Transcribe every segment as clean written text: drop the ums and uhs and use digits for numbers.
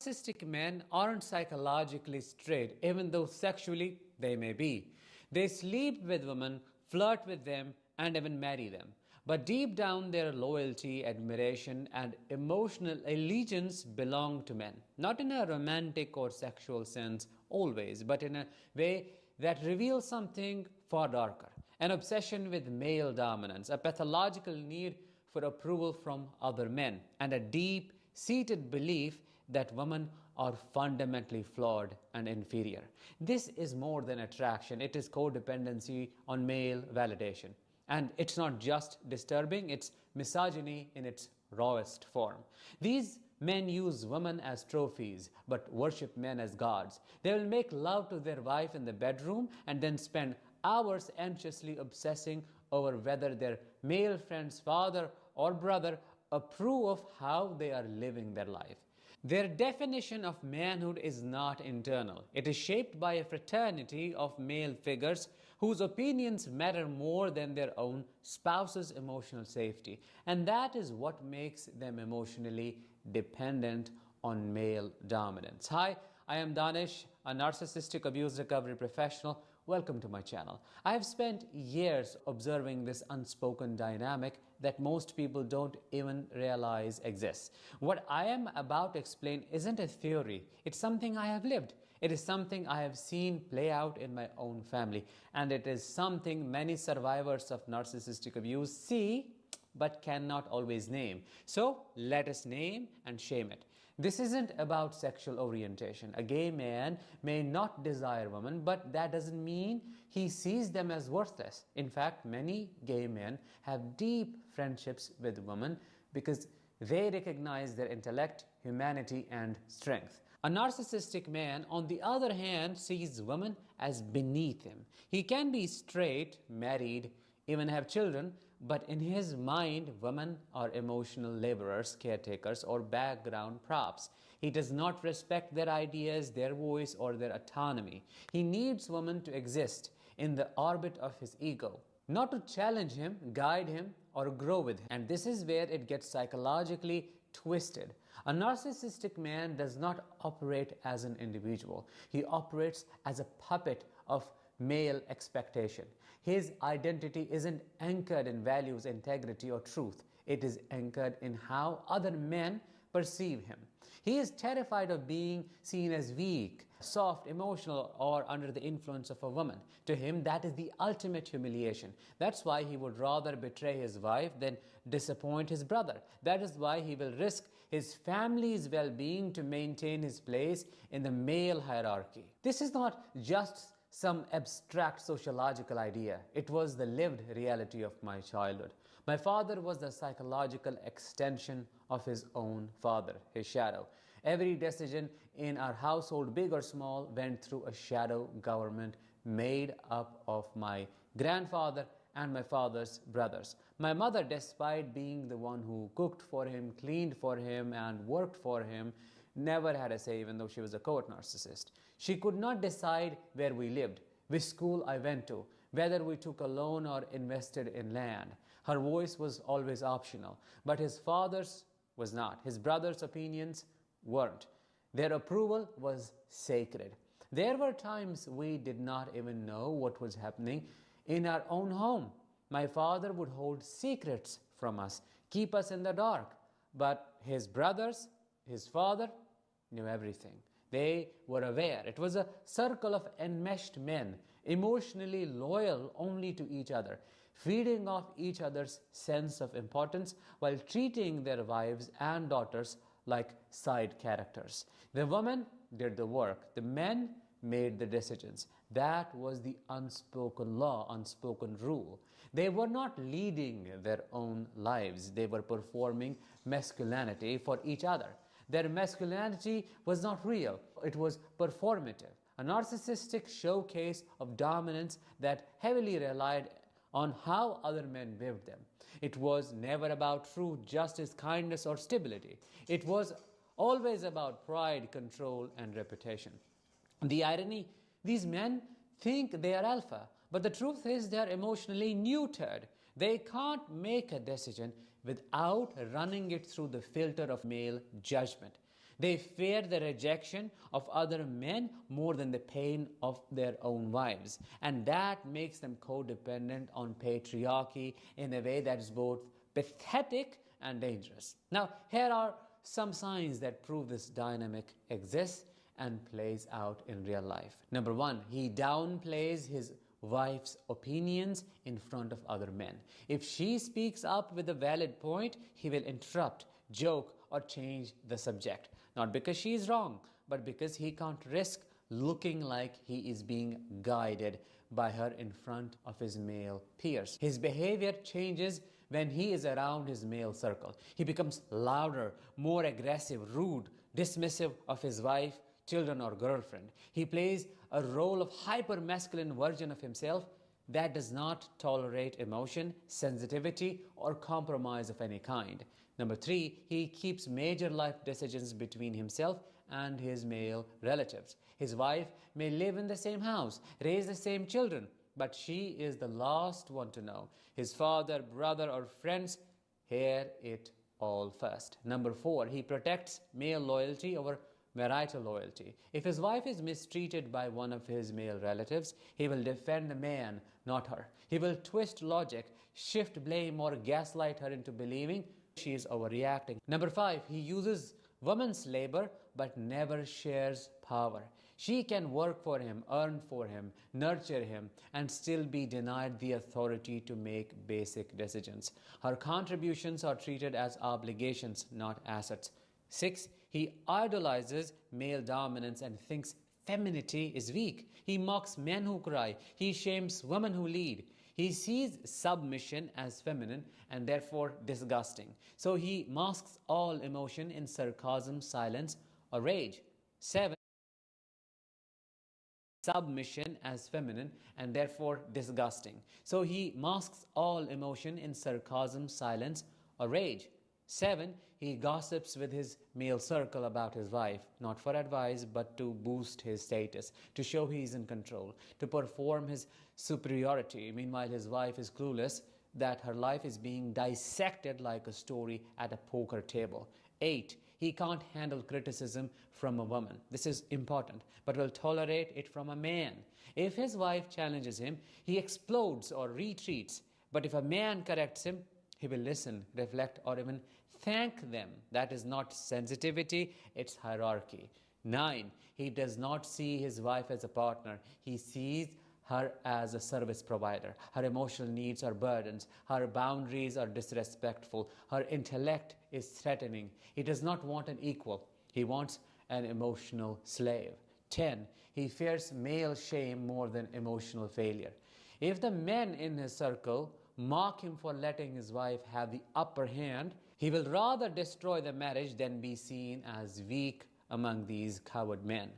Narcissistic men aren't psychologically straight, even though sexually they may be. They sleep with women, flirt with them, and even marry them. But deep down, their loyalty, admiration, and emotional allegiance belong to men. Not in a romantic or sexual sense always, but in a way that reveals something far darker. An obsession with male dominance, a pathological need for approval from other men, and a deep-seated belief that women are fundamentally flawed and inferior. This is more than attraction, it is codependency on male validation. And it's not just disturbing, it's misogyny in its rawest form. These men use women as trophies, but worship men as gods. They will make love to their wife in the bedroom and then spend hours anxiously obsessing over whether their male friend's father or brother approve of how they are living their life. Their definition of manhood is not internal. It is shaped by a fraternity of male figures whose opinions matter more than their own spouse's emotional safety. And that is what makes them emotionally dependent on male dominance. Hi, I am Danish, a narcissistic abuse recovery professional. Welcome to my channel. I have spent years observing this unspoken dynamic that most people don't even realize exists. What I am about to explain isn't a theory, it's something I have lived. It is something I have seen play out in my own family, and it is something many survivors of narcissistic abuse see but cannot always name. So let us name and shame it. This isn't about sexual orientation. A gay man may not desire women, but that doesn't mean he sees them as worthless. In fact, many gay men have deep friendships with women because they recognize their intellect, humanity, and strength. A narcissistic man, on the other hand, sees women as beneath him. He can be straight, married, even have children, but in his mind, women are emotional laborers, caretakers, or background props. He does not respect their ideas, their voice, or their autonomy. He needs women to exist in the orbit of his ego, not to challenge him, guide him, or grow with him. And this is where it gets psychologically twisted. A narcissistic man does not operate as an individual. He operates as a puppet of male expectation. His identity isn't anchored in values, integrity, or truth. It is anchored in how other men perceive him. He is terrified of being seen as weak, soft, emotional, or under the influence of a woman. To him, that is the ultimate humiliation. That's why he would rather betray his wife than disappoint his brother. That is why he will risk his family's well-being to maintain his place in the male hierarchy. This is not just some abstract sociological idea. It was the lived reality of my childhood. My father was the psychological extension of his own father, his shadow. Every decision in our household, big or small, went through a shadow government made up of my grandfather and my father's brothers. My mother, despite being the one who cooked for him, cleaned for him, and worked for him, never had a say, even though she was a covert narcissist. She could not decide where we lived, which school I went to, whether we took a loan or invested in land. Her voice was always optional, but his father's was not. His brother's opinions weren't. Their approval was sacred. There were times we did not even know what was happening in our own home. My father would hold secrets from us, keep us in the dark, but his brothers, his father, knew everything. They were aware. It was a circle of enmeshed men, emotionally loyal only to each other, feeding off each other's sense of importance while treating their wives and daughters like side characters. The women did the work. The men made the decisions. That was the unspoken law, unspoken rule. They were not leading their own lives. They were performing masculinity for each other. Their masculinity was not real. It was performative. A narcissistic showcase of dominance that heavily relied on how other men viewed them. It was never about truth, justice, kindness, or stability. It was always about pride, control, and reputation. The irony, these men think they are alpha, but the truth is they are emotionally neutered. They can't make a decision without running it through the filter of male judgment. They fear the rejection of other men more than the pain of their own wives. And that makes them codependent on patriarchy in a way that is both pathetic and dangerous. Now, here are some signs that prove this dynamic exists and plays out in real life. Number one, he downplays his wife's opinions in front of other men. If she speaks up with a valid point, he will interrupt, joke, or change the subject. Not because she is wrong, but because he can't risk looking like he is being guided by her in front of his male peers. His behavior changes when he is around his male circle. He becomes louder, more aggressive, rude, dismissive of his wife, children, or girlfriend. He plays a role of hyper-masculine version of himself that does not tolerate emotion, sensitivity, or compromise of any kind. Number three, he keeps major life decisions between himself and his male relatives. His wife may live in the same house, raise the same children, but she is the last one to know. His father, brother, or friends hear it all first. Number four, he protects male loyalty over marital loyalty. If his wife is mistreated by one of his male relatives, he will defend the man, not her. He will twist logic, shift blame, or gaslight her into believing she is overreacting. Number five, he uses woman's labor but never shares power. She can work for him, earn for him, nurture him, and still be denied the authority to make basic decisions. Her contributions are treated as obligations, not assets. 6. He idolizes male dominance and thinks femininity is weak. He mocks men who cry. He shames women who lead. He sees submission as feminine and therefore disgusting. So he masks all emotion in sarcasm, silence, or rage. 7. Submission as feminine and therefore disgusting. So he masks all emotion in sarcasm, silence, or rage. 7. He gossips with his male circle about his wife, not for advice, but to boost his status, to show he is in control, to perform his superiority. Meanwhile, his wife is clueless that her life is being dissected like a story at a poker table. 8. He can't handle criticism from a woman. This is important, but will tolerate it from a man. If his wife challenges him, he explodes or retreats. But if a man corrects him, he will listen, reflect, or even thank them. That is not sensitivity, it's hierarchy. 9. He does not see his wife as a partner. He sees her as a service provider. Her emotional needs are burdens. Her boundaries are disrespectful. Her intellect is threatening. He does not want an equal. He wants an emotional slave. 10. He fears male shame more than emotional failure. If the men in his circle mock him for letting his wife have the upper hand, he will rather destroy the marriage than be seen as weak among these coward men.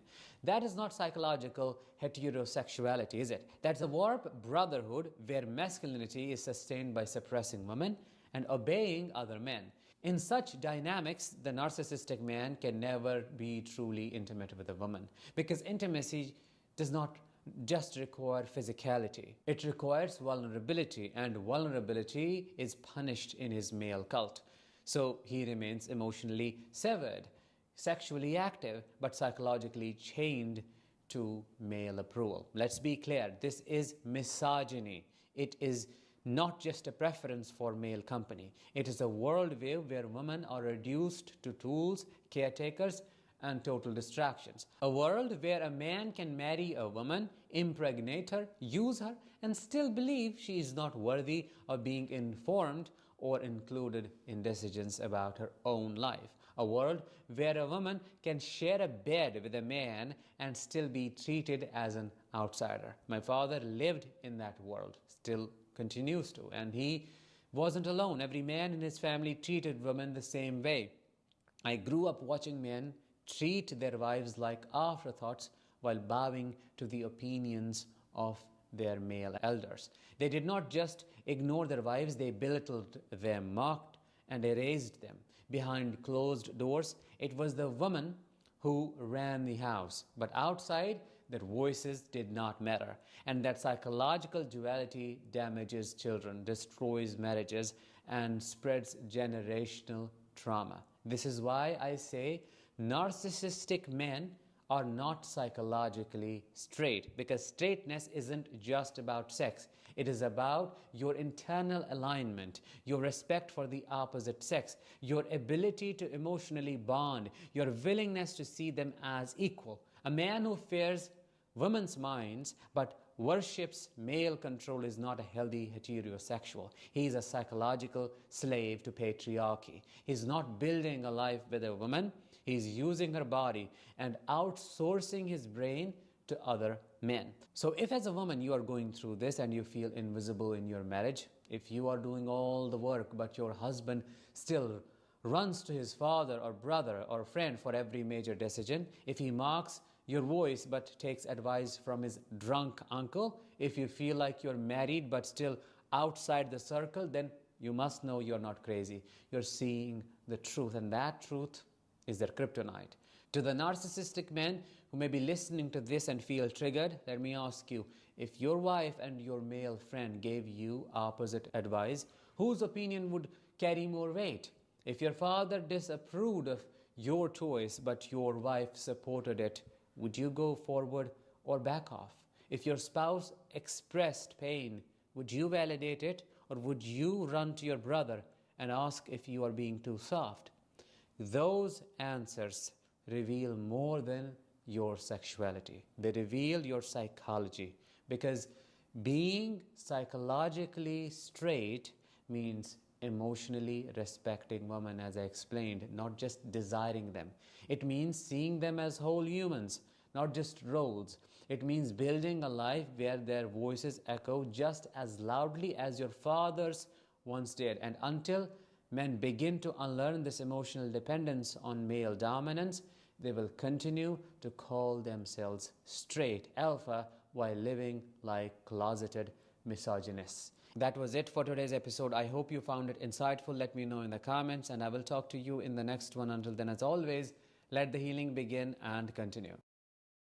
That is not psychological heterosexuality, is it? That's a warped brotherhood where masculinity is sustained by suppressing women and obeying other men. In such dynamics, the narcissistic man can never be truly intimate with a woman, because intimacy does not just require physicality. It requires vulnerability, and vulnerability is punished in his male cult. So he remains emotionally severed, sexually active, but psychologically chained to male approval. Let's be clear, this is misogyny. It is not just a preference for male company. It is a worldview where women are reduced to tools, caretakers, and total distractions. A world where a man can marry a woman, impregnate her, use her, and still believe she is not worthy of being informed or included in decisions about her own life. A world where a woman can share a bed with a man and still be treated as an outsider. My father lived in that world, still continues to, and he wasn't alone. Every man in his family treated women the same way. I grew up watching men treat their wives like afterthoughts while bowing to the opinions of their male elders. They did not just ignore their wives, they belittled them, mocked, and erased them. Behind closed doors, it was the woman who ran the house, but outside, their voices did not matter. And that psychological duality damages children, destroys marriages, and spreads generational trauma. This is why I say narcissistic men are not psychologically straight, because straightness isn't just about sex. It is about your internal alignment, your respect for the opposite sex, your ability to emotionally bond, your willingness to see them as equal. A man who fears women's minds but worships male control is not a healthy heterosexual. He is a psychological slave to patriarchy. He's not building a life with a woman. He's using her body and outsourcing his brain to other men. So if as a woman you are going through this and you feel invisible in your marriage, if you are doing all the work but your husband still runs to his father or brother or friend for every major decision, if he mocks your voice but takes advice from his drunk uncle, if you feel like you're married but still outside the circle, then you must know you're not crazy. You're seeing the truth, and that truth is their kryptonite. To the narcissistic men who may be listening to this and feel triggered, let me ask you, if your wife and your male friend gave you opposite advice, whose opinion would carry more weight? If your father disapproved of your choice but your wife supported it, would you go forward or back off? If your spouse expressed pain, would you validate it, or would you run to your brother and ask if you are being too soft? Those answers reveal more than your sexuality. They reveal your psychology, because being psychologically straight means emotionally respecting women, as I explained, not just desiring them. It means seeing them as whole humans, not just roles. It means building a life where their voices echo just as loudly as your father's once did. And until men begin to unlearn this emotional dependence on male dominance, they will continue to call themselves straight alpha while living like closeted misogynists. That was it for today's episode. I hope you found it insightful. Let me know in the comments, and I will talk to you in the next one. Until then, as always, let the healing begin and continue.